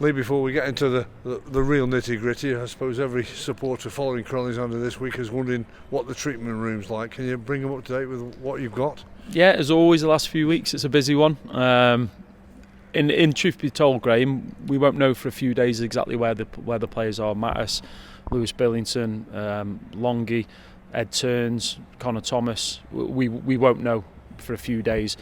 Lee, before we get into the real nitty-gritty, I suppose every supporter following Crawley's under this week is wondering what the treatment room's like. Can you bring them up to date with what you've got? Yeah, as always, the last few weeks it's a busy one. In truth be told, Graham, we won't know for a few days exactly where the players are. Mattis, Lewis Billington, Longy, Ed Turns, Connor Thomas. We won't know for a few days.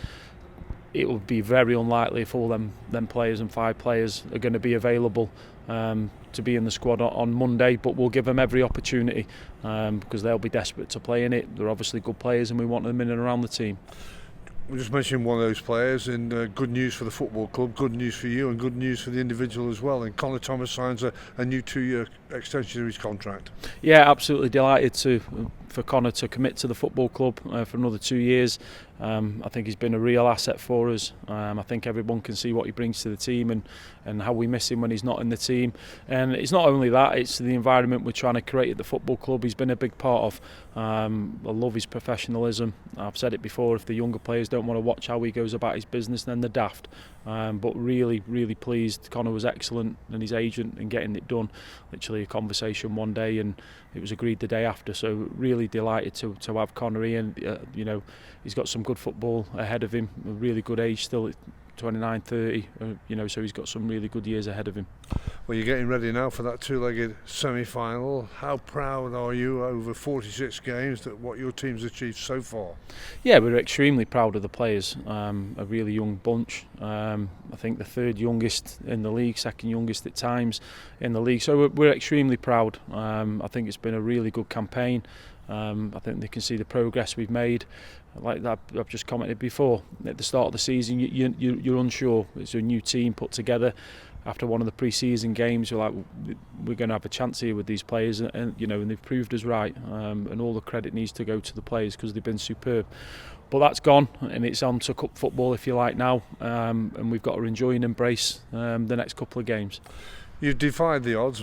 It would be very unlikely if all them players and 5 players are going to be available to be in the squad on Monday, but we'll give them every opportunity because they'll be desperate to play in it. They're obviously good players and we want them in and around the team. We just mentioned one of those players, and good news for the football club, good news for you, and good news for the individual as well. And Connor Thomas signs a new 2-year extension of his contract. Yeah, absolutely delighted for Connor to commit to the football club for another 2 years. I think he's been a real asset for us. I think everyone can see what he brings to the team and how we miss him when he's not in the team. And it's not only that, it's the environment we're trying to create at the football club he's been a big part of. I love his professionalism. I've said it before, if the younger players don't want to watch how he goes about his business, then they're daft. But really, really pleased. Connor was excellent, and his agent in getting it done. Literally a conversation one day and it was agreed the day after, so really delighted to have Connor in. He's got some good football ahead of him, a really good age still, 29, 30, so he's got some really good years ahead of him. Well, you're getting ready now for that two-legged semi-final. How proud are you over 46 games that what your team's achieved so far? Yeah, we're extremely proud of the players, a really young bunch. I think the third youngest in the league, second youngest at times in the league, so we're extremely proud. I think it's been a really good campaign. I think they can see the progress we've made. Like that, I've just commented before, at the start of the season you're unsure. It's a new team put together. After one of the pre-season games, we're going to have a chance here with these players, and they've proved us right. And all the credit needs to go to the players because they've been superb. But that's gone, and it's on to cup football, if you like, now. And we've got to enjoy and embrace the next couple of games. You've defied the odds.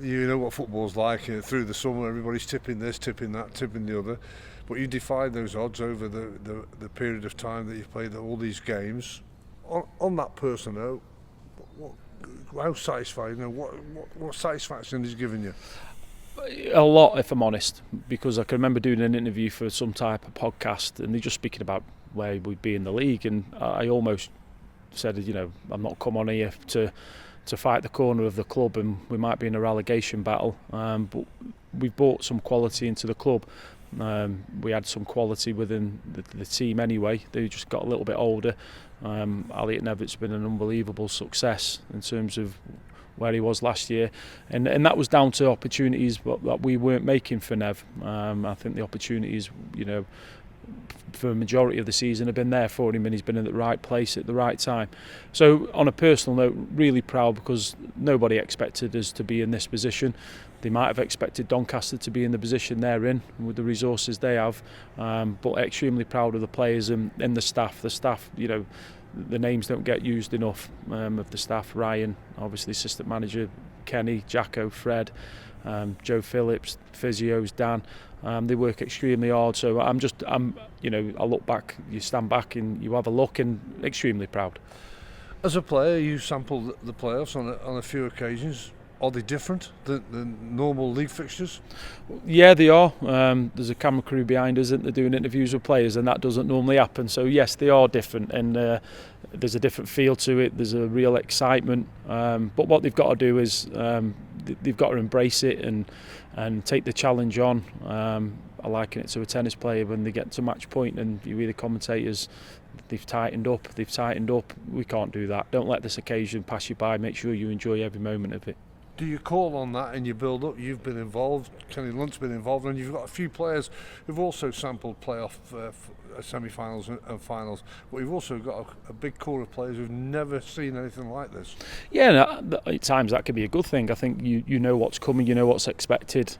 You know what football's like. Through the summer, everybody's tipping this, tipping that, tipping the other. But you defied those odds over the period of time that you've played all these games. On that person, though, how satisfied? What satisfaction has he given you? A lot, if I'm honest, because I can remember doing an interview for some type of podcast, and they're just speaking about where we'd be in the league, and I almost said, I'm not come on here to fight the corner of the club, and we might be in a relegation battle, but we've brought some quality into the club. We had some quality within the team anyway. They just got a little bit older. Elliot Nevitt's been an unbelievable success in terms of where he was last year, and that was down to opportunities that we weren't making for Nev. I think the opportunities, for a majority of the season have been there for him, and he's been in the right place at the right time. So on a personal note, really proud, because nobody expected us to be in this position. They might have expected Doncaster to be in the position they're in with the resources they have, but extremely proud of the players and the staff. The staff, the names don't get used enough of the staff. Ryan, obviously assistant manager, Kenny, Jacko, Fred, Joe Phillips, physios, Dan. They work extremely hard. So I look back, you stand back and you have a look, and extremely proud. As a player, you sampled the playoffs on a few occasions. Are they different than normal league fixtures? Yeah, they are. There's a camera crew behind us, and they're doing interviews with players, and that doesn't normally happen. So yes, they are different, and there's a different feel to it. There's a real excitement. But what they've got to do is they've got to embrace it and take the challenge on. I liken it to a tennis player when they get to match point, and you hear the commentators, they've tightened up. We can't do that. Don't let this occasion pass you by. Make sure you enjoy every moment of it. Do you call on that in your build-up? You've been involved, Kenny Lunt's been involved, and you've got a few players who've also sampled playoff semi-finals and finals, but you've also got a big core of players who've never seen anything like this. Yeah, at times that can be a good thing. I think you know what's coming, you know what's expected.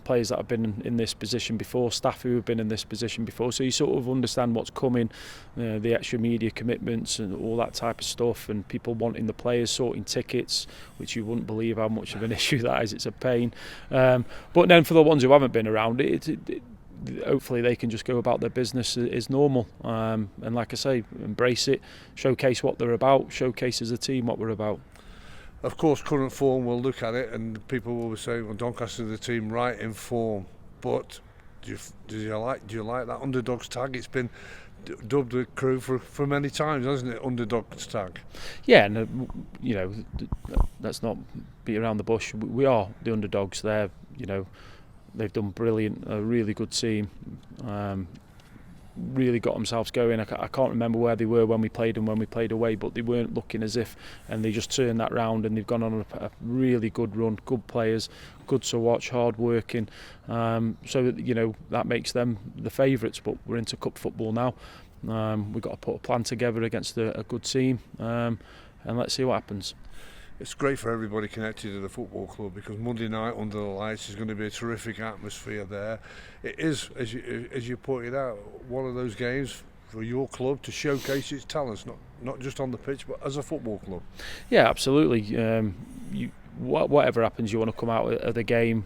Players that have been in this position before, staff who have been in this position before, so you sort of understand what's coming, the extra media commitments and all that type of stuff, and people wanting the players, sorting tickets, which you wouldn't believe how much of an issue that is. It's a pain. But then for the ones who haven't been around, hopefully they can just go about their business as normal, and like I say, embrace it, showcase what they're about, showcase as a team what we're about. Of course, current form, we'll look at it and people will say, well, Doncaster are the team right in form. But do you like that Underdogs tag? It's been dubbed the crew for many times, hasn't it? Underdogs tag. Yeah, and let's not beat around the bush. We are the Underdogs. They've done brilliant, a really good team. Really got themselves going. I can't remember where they were when we played them when we played away, but they weren't looking as if, and they just turned that round and they've gone on a really good run. Good players, good to watch, hard working. That makes them the favourites. But we're into cup football now. We've got to put a plan together against a good team, and let's see what happens. It's great for everybody connected to the football club because Monday night under the lights is going to be a terrific atmosphere there. It is, as you pointed out, one of those games for your club to showcase its talents, not just on the pitch but as a football club. Yeah, absolutely. Whatever happens, you want to come out of the game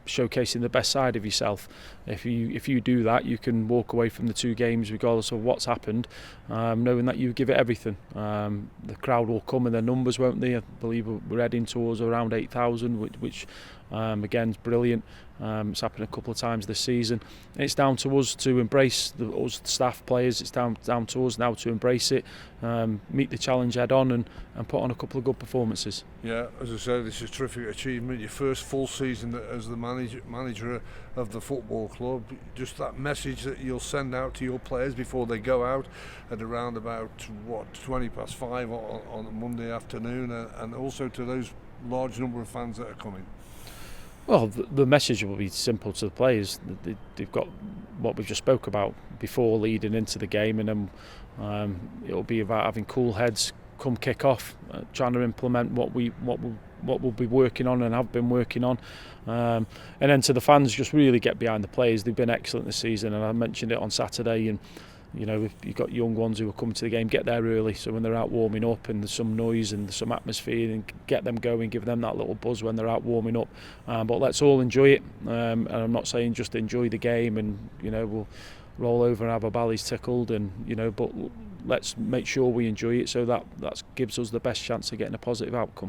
showcasing the best side of yourself. If you do that, you can walk away from the two games regardless of what's happened, knowing that you give it everything. The crowd will come in their numbers, won't they? I believe we're heading towards around 8,000, which again is brilliant. It's happened a couple of times this season. And it's down to us to embrace us staff players. It's down to us now to embrace it, meet the challenge head on, and put on a couple of good performances. Yeah, as I said, it's a terrific achievement. Your first full season as the manager of the football club. Just that message that you'll send out to your players before they go out at around about 5:20 on a Monday afternoon, and also to those large number of fans that are coming. Well, the message will be simple to the players. They've got what we've just spoke about before leading into the game, and then it'll be about having cool heads come kick off, trying to implement what we'll be working on and have been working on, and then to the fans, just really get behind the players. They've been excellent this season, and I mentioned it on Saturday. And if you've got young ones who are coming to the game, get there early, so when they're out warming up and there's some noise and there's some atmosphere, and get them going, give them that little buzz when they're out warming up. But let's all enjoy it, and I'm not saying just enjoy the game and we'll roll over and have our bellies tickled, and but let's make sure we enjoy it, so that gives us the best chance of getting a positive outcome.